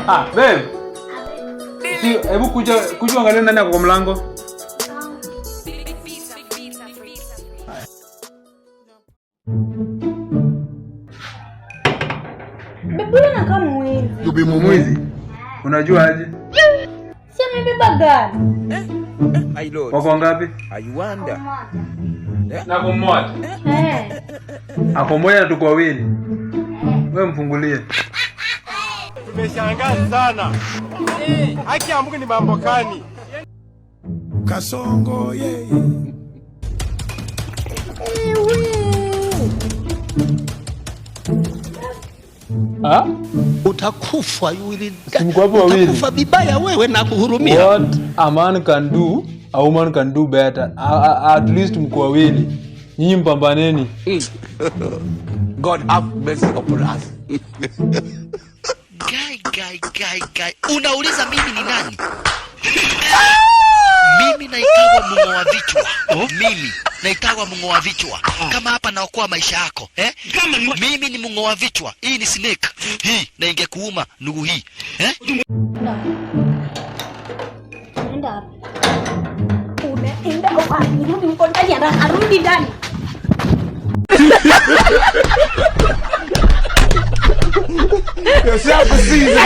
Babe. Hebu kuja angalia nani ako kwa mlango. Bebula na kama mwizi. Yubi mwizi? Unajua aje? Si amebeba gari. My lord. Wako ngapi? I wonder. Na kummoja. Ako moja na tuko wawili. Wewe mfungulie. Tumeshangaa sana. Haki ya Mungu ni mambo gani? Kasongo yeye. Utakufa yule. Utakufa vibaya wewe na kuhurumia. What a man can do, a woman can do better. At least mko wawili. Nyinyi mpambaneni. God have mercy upon us. Guy. Unauliza mimi ni nani? Mimi naitwa Mungu wa vichwa. Mimi naitwa Mungu wa vichwa. Kama hapa naokoa maisha yako, mimi ni Mungu wa vichwa. Hii ni snake. Hii na ingekuuma ndugu hii. Unaenda wapi? Rudi uko ndani ya ndani. Rudi ndani. Yourself a season.